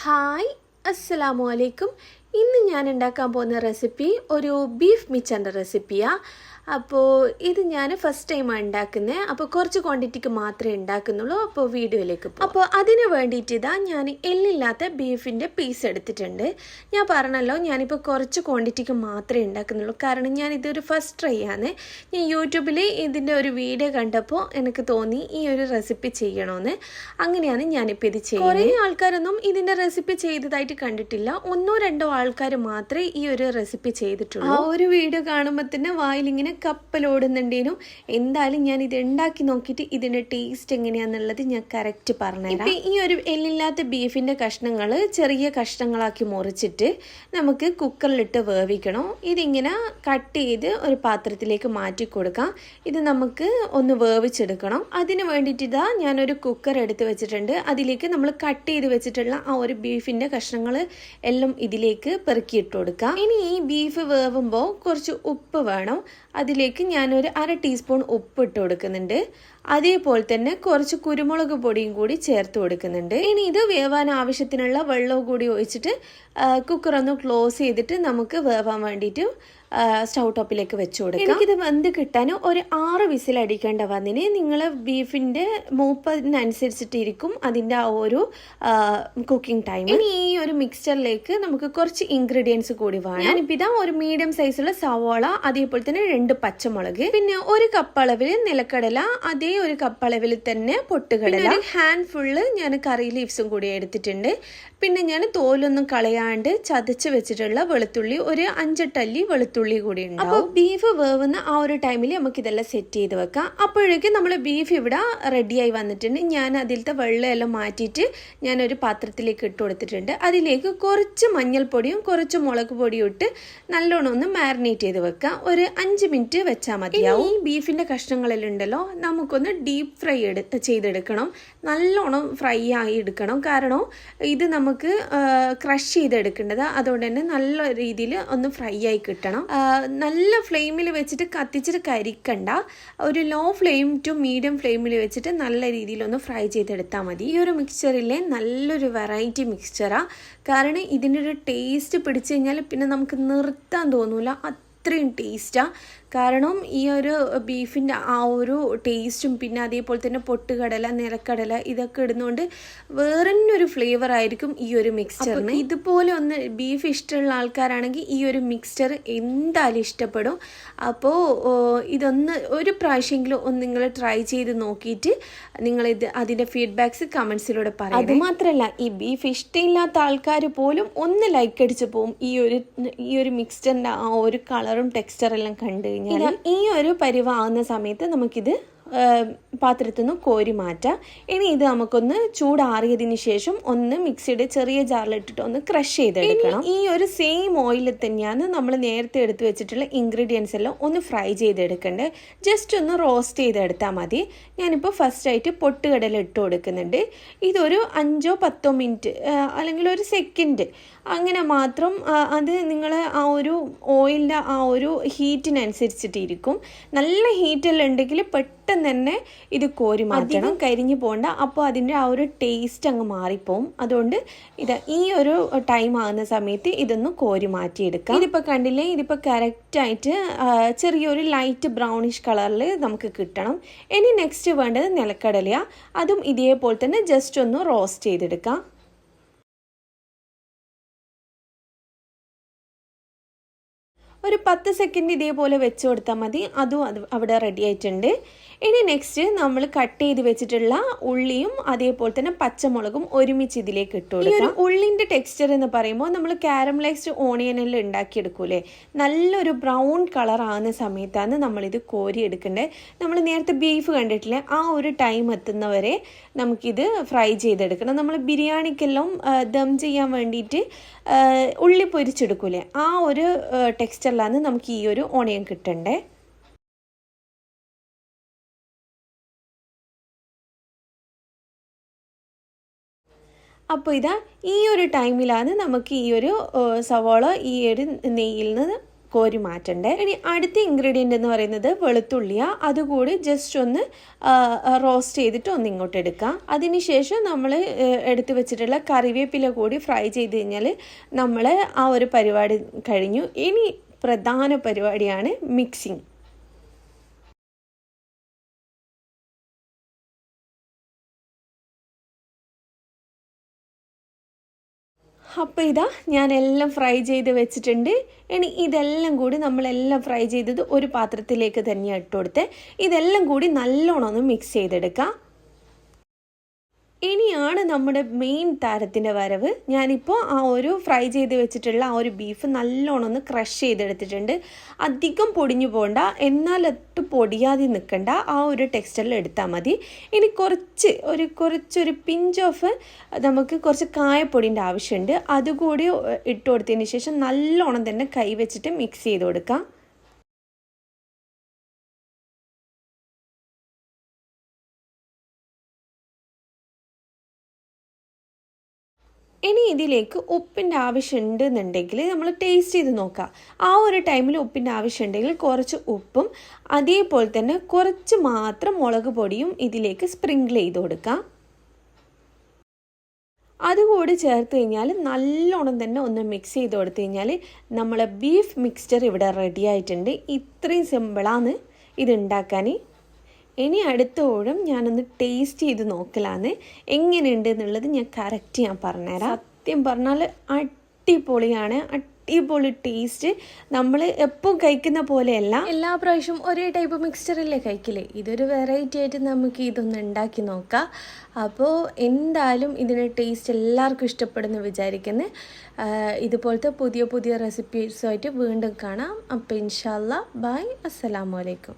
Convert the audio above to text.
Hi അസ്സലാമു അലൈക്കും. ഇന്ന് ഞാൻ ഉണ്ടാക്കാൻ പോകുന്ന റെസിപ്പി ഒരു ബീഫ് മിച്ചറിൻ്റെ റെസിപ്പിയാണ്. അപ്പോൾ ഇത് ഞാൻ ഫസ്റ്റ് ടൈമാണ് ഉണ്ടാക്കുന്നത്. അപ്പോൾ കുറച്ച് ക്വാണ്ടിറ്റിക്ക് മാത്രമേ ഉണ്ടാക്കുന്നുള്ളൂ. അപ്പോൾ വീഡിയോയിലേക്ക് പോകും. അപ്പോൾ അതിന് വേണ്ടിയിട്ട് ഞാൻ എല്ലില്ലാത്ത ബീഫിൻ്റെ പീസ് എടുത്തിട്ടുണ്ട്. ഞാൻ പറഞ്ഞല്ലോ ഞാനിപ്പോൾ കുറച്ച് ക്വാണ്ടിറ്റിക്ക് മാത്രമേ ഉണ്ടാക്കുന്നുള്ളൂ. കാരണം ഞാനിതൊരു ഫസ്റ്റ് ട്രൈ ആണ്. ഞാൻ യൂട്യൂബിൽ ഇതിൻ്റെ ഒരു വീഡിയോ കണ്ടപ്പോൾ എനിക്ക് തോന്നി ഈ ഒരു റെസിപ്പി ചെയ്യണമെന്ന്. അങ്ങനെയാണ് ഞാനിപ്പോൾ ഇത് ചെയ്യുന്നത്. കുറേ ആൾക്കാരൊന്നും ഇതിൻ്റെ റെസിപ്പി ചെയ്തതായിട്ട് കണ്ടിട്ടില്ല. ഒന്നോ രണ്ടോ ആൾക്കാർ മാത്രമേ ഈ ഒരു റെസിപ്പി ചെയ്തിട്ടുള്ളൂ. ആ ഒരു വീഡിയോ കാണുമ്പോൾ തന്നെ വായിലിങ്ങനെ കപ്പലോടുന്നുണ്ടേനും. എന്തായാലും ഞാൻ ഇത് ഉണ്ടാക്കി നോക്കിയിട്ട് ഇതിൻ്റെ ടേസ്റ്റ് എങ്ങനെയാണെന്നുള്ളത് ഞാൻ കറക്റ്റ് പറഞ്ഞുതരാം. ഇപ്പം ഈ ഒരു എല്ലില്ലാത്ത ബീഫിൻ്റെ കഷ്ണങ്ങൾ ചെറിയ കഷ്ണങ്ങളാക്കി മുറിച്ചിട്ട് നമുക്ക് കുക്കറിലിട്ട് വേവിക്കണം. ഇതിങ്ങനെ കട്ട് ചെയ്ത് ഒരു പാത്രത്തിലേക്ക് മാറ്റി കൊടുക്കാം. ഇത് നമുക്ക് ഒന്ന് വേവിച്ചെടുക്കണം. അതിന് വേണ്ടിയിട്ട് ഞാനൊരു കുക്കർ എടുത്ത് വെച്ചിട്ടുണ്ട്. അതിലേക്ക് നമ്മൾ കട്ട് ചെയ്ത് വെച്ചിട്ടുള്ള ആ ഒരു ബീഫിൻ്റെ കഷ്ണങ്ങൾ എല്ലാം ഇതിലേക്ക് പെറുക്കിയിട്ട് കൊടുക്കാം. ഇനി ഈ ബീഫ് വേവുമ്പോൾ കുറച്ച് ഉപ്പ് വേണം. അതിലേക്ക് ഞാനൊരു 1/2 ടീസ്പൂൺ ഉപ്പ് ഇട്ട് കൊടുക്കുന്നുണ്ട്. അതേപോലെ തന്നെ കുറച്ച് കുരുമുളക് പൊടിയും കൂടി ചേർത്ത് കൊടുക്കുന്നുണ്ട്. ഇനി ഇത് വേവാൻ ആവശ്യത്തിനുള്ള വെള്ളവും കൂടി ഒഴിച്ചിട്ട് കുക്കർ ഒന്ന് ക്ലോസ് ചെയ്തിട്ട് നമുക്ക് വേവാൻ വേണ്ടിയിട്ട് സ്റ്റൗ ടോപ്പിലേക്ക് വെച്ച് കൊടുക്കാം. എനിക്കിത് വെന്ത് കിട്ടാൻ ഒരു 6 വിസിൽ അടിക്കേണ്ട വന്നിന്. നിങ്ങൾ ബീഫിൻ്റെ മൂപ്പതിനനുസരിച്ചിട്ടിരിക്കും അതിൻ്റെ ആ ഒരു കുക്കിംഗ് ടൈം. ഇനി ഈ ഒരു മിക്സ്ചറിലേക്ക് നമുക്ക് കുറച്ച് ഇൻഗ്രീഡിയൻസ് കൂടി വേണം. ഞാനിപ്പോൾ ഇതാ ഒരു മീഡിയം സൈസുള്ള സവാള, അതേപോലെ തന്നെ 2 പച്ചമുളക്, പിന്നെ 1 കപ്പ് അളവിൽ നിലക്കടല, അതേ 1 കപ്പ് അളവിൽ തന്നെ പൊട്ടുകടല, ഒരു ഹാൻഡ് ഫുള്ള് ഞാൻ കറി ലീവ്സും കൂടി എടുത്തിട്ടുണ്ട്. പിന്നെ ഞാൻ തോലൊന്നും കളയാണ്ട് ചതച്ച് വെച്ചിട്ടുള്ള വെളുത്തുള്ളി, ഒരു 5-8 അല്ലി വെളുത്തുള്ളി കൂടി ഉണ്ട്. അപ്പോൾ ബീഫ് വേവുന്ന ആ ഒരു ടൈമിൽ നമുക്ക് ഇതെല്ലാം സെറ്റ് ചെയ്ത് വെക്കാം. അപ്പോഴേക്കും നമ്മൾ ബീഫ് ഇവിടെ റെഡിയായി വന്നിട്ടുണ്ട്. ഞാൻ അതിലത്തെ വെള്ളമെല്ലാം മാറ്റിയിട്ട് ഞാനൊരു പാത്രത്തിലേക്ക് ഇട്ട് കൊടുത്തിട്ടുണ്ട്. അതിലേക്ക് കുറച്ച് മഞ്ഞൾപ്പൊടിയും കുറച്ച് മുളക് പൊടിയും ഇട്ട് നല്ലോണം ഒന്ന് മാരിനേറ്റ് ചെയ്ത് വെക്കാം. ഒരു 5 മിനിറ്റ് വെച്ചാൽ മതിയാവും. ഈ ബീഫിൻ്റെ കഷ്ണങ്ങളെല്ലാം ഉണ്ടല്ലോ നമുക്കൊന്ന് ഡീപ്പ് ഫ്രൈ ചെയ്തെടുക്കണം. നല്ലോണം ഫ്രൈ ആയി എടുക്കണം. കാരണം ഇത് നമുക്ക് ക്രഷ് ചെയ്തെടുക്കേണ്ടത്. അതുകൊണ്ട് തന്നെ നല്ല രീതിയിൽ ഒന്ന് ഫ്രൈ ആയി കിട്ടണം. നല്ല ഫ്ലെയിമിൽ വെച്ചിട്ട് കത്തിച്ചിട്ട് കരിക്കണ്ട. ഒരു ലോ ഫ്ലെയിം ടു മീഡിയം ഫ്ലെയിമിൽ വെച്ചിട്ട് നല്ല രീതിയിൽ ഒന്ന് ഫ്രൈ ചെയ്തെടുത്താൽ മതി. ഈ ഒരു മിക്സ്ചറിലെ നല്ലൊരു വെറൈറ്റി മിക്സ്ചറാണ്. കാരണം ഇതിൻ്റെ ഒരു ടേസ്റ്റ് പിടിച്ചു കഴിഞ്ഞാൽ പിന്നെ നമുക്ക് നിർത്താൻ തോന്നൂല. അത്രയും ടേസ്റ്റാണ്. കാരണം ഈ ഒരു ബീഫിൻ്റെ ആ ഒരു ടേസ്റ്റും പിന്നെ അതേപോലെ തന്നെ പൊട്ടുകടല, നിലക്കടല ഇതൊക്കെ ഇടുന്നതുകൊണ്ട് വേറെന്നൊരു ഫ്ലേവർ ആയിരിക്കും ഈ ഒരു മിക്സ്ചറിന്. ഇതുപോലെ ഒന്ന് ബീഫ് ഇഷ്ടമുള്ള ആൾക്കാരാണെങ്കിൽ ഈ ഒരു മിക്സ്ചർ എന്തായാലും ഇഷ്ടപ്പെടും. അപ്പോൾ ഇതൊന്ന് ഒരു പ്രാവശ്യമെങ്കിലും ഒന്ന് നിങ്ങൾ ട്രൈ ചെയ്ത് നോക്കിയിട്ട് നിങ്ങളിത് അതിൻ്റെ ഫീഡ്ബാക്ക്സ് കമൻസിലൂടെ പറയാം. അതുമാത്രമല്ല ഈ ബീഫ് ഇഷ്ടമില്ലാത്ത ആൾക്കാർ പോലും ഒന്ന് ലൈക്ക് അടിച്ച് പോകും ഈ ഒരു മിക്സ്ചറിൻ്റെ ആ ഒരു കളറും ടെക്സ്ചറെല്ലാം കണ്ടു. ഈ ഒരു പരിവാകുന്ന സമയത്ത് നമുക്കിത് പാത്രത്തിൽ നിന്ന് കോരി മാറ്റാം. ഇനി ഇത് നമുക്കൊന്ന് ചൂടാറിയതിന് ശേഷം ഒന്ന് മിക്സിയുടെ ചെറിയ ജാറിലിട്ടിട്ട് ഒന്ന് ക്രഷ് ചെയ്തെടുക്കണം. ഈ ഒരു സെയിം ഓയിലിൽ തന്നെയാണ് നമ്മൾ നേരത്തെ എടുത്ത് വെച്ചിട്ടുള്ള ഇൻഗ്രീഡിയൻസ് എല്ലാം ഒന്ന് ഫ്രൈ ചെയ്തെടുക്കേണ്ടത്. ജസ്റ്റ് ഒന്ന് റോസ്റ്റ് ചെയ്തെടുത്താൽ മതി. ഞാനിപ്പോൾ ഫസ്റ്റായിട്ട് പൊട്ടുകടല ഇട്ട് കൊടുക്കുന്നുണ്ട്. ഇതൊരു 5-10 മിനിറ്റ് അല്ലെങ്കിൽ ഒരു സെക്കൻഡ് അങ്ങനെ മാത്രം. അത് നിങ്ങൾ ആ ഒരു ഓയിലിൻ്റെ ആ ഒരു ഹീറ്റിനനുസരിച്ചിട്ടിരിക്കും. നല്ല ഹീറ്റെല്ലാം ഉണ്ടെങ്കിൽ പെട്ടെന്ന് തന്നെ ഇത് കോരി മാറ്റണം. കരിഞ്ഞു പോകണ്ട. അപ്പോൾ അതിൻ്റെ ആ ഒരു ടേസ്റ്റ് അങ്ങ് മാറിപ്പോവും. അതുകൊണ്ട് ഈ ഒരു ടൈം ആകുന്ന സമയത്ത് ഇതൊന്ന് കോരി മാറ്റിയെടുക്കാം. ഇതിപ്പോൾ കണ്ടില്ലേ, ഇതിപ്പോൾ കറക്റ്റായിട്ട് ചെറിയൊരു ലൈറ്റ് ബ്രൗണിഷ് കളറിൽ നമുക്ക് കിട്ടണം. ഇനി നെക്സ്റ്റ് വേണ്ടത് നിലക്കടലയാണ്. അതും ഇതേപോലെ തന്നെ ജസ്റ്റ് ഒന്ന് റോസ്റ്റ് ചെയ്തെടുക്കാം. ഒരു 10 സെക്കൻഡ് ഇതേപോലെ വെച്ച് കൊടുത്താൽ മതി. അതും അവിടെ റെഡി ആയിട്ടുണ്ട്. ഇനി നെക്സ്റ്റ് നമ്മൾ കട്ട് ചെയ്ത് വെച്ചിട്ടുള്ള ഉള്ളിയും അതേപോലെ തന്നെ പച്ചമുളകും ഒരുമിച്ച് ഇതിലേക്ക് ഇട്ട് കൊടുക്കാം. ഈ ഒരു ഉള്ളിൻ്റെ ടെക്സ്ചർ എന്ന് പറയുമ്പോൾ നമ്മൾ കാരമലൈസ്ഡ് ഓണിയനെല്ലാം ഉണ്ടാക്കിയെടുക്കൂലേ, നല്ലൊരു ബ്രൗൺ കളർ ആകുന്ന സമയത്താണ് നമ്മളിത് കോരി എടുക്കേണ്ടത്. നമ്മൾ നേരത്തെ ബീഫ് കണ്ടിട്ടില്ലേ, ആ ഒരു ടൈം എത്തുന്നവരെ നമുക്കിത് ഫ്രൈ ചെയ്തെടുക്കണം. നമ്മൾ ബിരിയാണിക്കെല്ലാം ദം ചെയ്യാൻ വേണ്ടിയിട്ട് ഉള്ളി പൊരിച്ചെടുക്കൂലേ, ആ ഒരു ടെക്സ്ചറിലാണ് നമുക്ക് ഈ ഒരു ഓണിയൻ കിട്ടണ്ടേ. അപ്പോൾ ഈ ഒരു ടൈമിലാണ് നമുക്ക് ഈ ഒരു സവാള ഈ ഒരു നെയ്യിൽ നിന്ന് കോരി മാറ്റണ്ടേ. ഇനി അടുത്ത ഇൻഗ്രീഡിയൻ്റ് എന്ന് പറയുന്നത് വെളുത്തുള്ളിയാണ്. അതുകൂടി ജസ്റ്റ് ഒന്ന് റോസ്റ്റ് ചെയ്തിട്ട് ഒന്ന് ഇങ്ങോട്ട് എടുക്കാം. അതിനുശേഷം നമ്മൾ എടുത്തു വെച്ചിട്ടുള്ള കറിവേപ്പില കൂടി ഫ്രൈ ചെയ്ത് കഴിഞ്ഞാൽ നമ്മൾ ആ ഒരു പരിപാടി കഴിഞ്ഞു. ഇനി പ്രധാന പരിപാടിയാണ് മിക്സിങ്. അപ്പോൾ ഇതാ ഞാനെല്ലാം ഫ്രൈ ചെയ്ത് വെച്ചിട്ടുണ്ട്. ഇനി ഇതെല്ലാം കൂടി നമ്മളെല്ലാം ഫ്രൈ ചെയ്തത് ഒരു പാത്രത്തിലേക്ക് തന്നെയാണ് ഇട്ട് കൊടുത്തത്. ഇതെല്ലാം കൂടി നല്ലോണം ഒന്ന് മിക്സ് ചെയ്തെടുക്കാം. ഇനിയാണ് നമ്മുടെ മെയിൻ താരത്തിൻ്റെ വരവ്. ഞാനിപ്പോൾ ആ ഒരു ഫ്രൈ ചെയ്ത് വെച്ചിട്ടുള്ള ആ ഒരു ബീഫ് നല്ലോണം ഒന്ന് ക്രഷ് ചെയ്തെടുത്തിട്ടുണ്ട്. അധികം പൊടിഞ്ഞു പോകണ്ട, എന്നാൽ ഒട്ടും പൊടിയാതെ നിൽക്കണ്ട, ആ ഒരു ടെക്സ്ചറിൽ എടുത്താൽ മതി. ഇനി കുറച്ചൊരു പിഞ്ച് ഓഫ് നമുക്ക് കുറച്ച് കായപ്പൊടിൻ്റെ ആവശ്യമുണ്ട്. അതുകൂടി ഇട്ട് കൊടുത്തതിന് ശേഷം നല്ലോണം തന്നെ കൈ വെച്ചിട്ട് മിക്സ് ചെയ്ത് കൊടുക്കാം. ഇനി ഇതിലേക്ക് ഉപ്പിൻ്റെ ആവശ്യമുണ്ട് എന്നുണ്ടെങ്കിൽ നമ്മൾ ടേസ്റ്റ് ചെയ്ത് നോക്കുക. ആ ഒരു ടൈമിൽ ഉപ്പിൻ്റെ ആവശ്യമുണ്ടെങ്കിൽ കുറച്ച് ഉപ്പും അതേപോലെ തന്നെ കുറച്ച് മാത്രം മുളക് പൊടിയും ഇതിലേക്ക് സ്പ്രിങ്കിൾ ചെയ്ത് കൊടുക്കുക. അതുകൂടി ചേർത്ത് കഴിഞ്ഞാൽ നല്ലോണം തന്നെ ഒന്ന് മിക്സ് ചെയ്ത് കൊടുത്തു കഴിഞ്ഞാൽ നമ്മളെ ബീഫ് മിക്സ്ചർ ഇവിടെ റെഡി ആയിട്ടുണ്ട്. ഇത്രയും സിമ്പിളാണ് ഇത് ഉണ്ടാക്കാൻ. ഇനി അടുത്ത ഊഴം ഞാനൊന്ന് ടേസ്റ്റ് ചെയ്ത് നോക്കലാന്ന് എങ്ങനെയുണ്ട് എന്നുള്ളത് ഞാൻ കറക്റ്റ് പറഞ്ഞുതരാം. സത്യം പറഞ്ഞാൽ അടിപൊളിയാണ്, അടിപൊളി ടേസ്റ്റ്. നമ്മൾ എപ്പോൾ കഴിക്കുന്ന പോലെയല്ല, എല്ലാ പ്രാവശ്യവും ഒരേ ടൈപ്പ് മിക്സ്ചറല്ലേ കഴിക്കില്ലേ. ഇതൊരു വെറൈറ്റി ആയിട്ട് നമുക്ക് ഇതൊന്ന് ഉണ്ടാക്കി നോക്കാം. അപ്പോൾ എന്തായാലും ഇതിൻ്റെ ടേസ്റ്റ് എല്ലാവർക്കും ഇഷ്ടപ്പെടുന്നു വിചാരിക്കുന്നു. ഇതുപോലത്തെ പുതിയ പുതിയ റെസിപ്പീസുമായിട്ട് വീണ്ടും കാണാം. അപ്പോൾ ഇൻഷാ അല്ലാ ബൈ, അസ്സലാമു അലൈക്കും.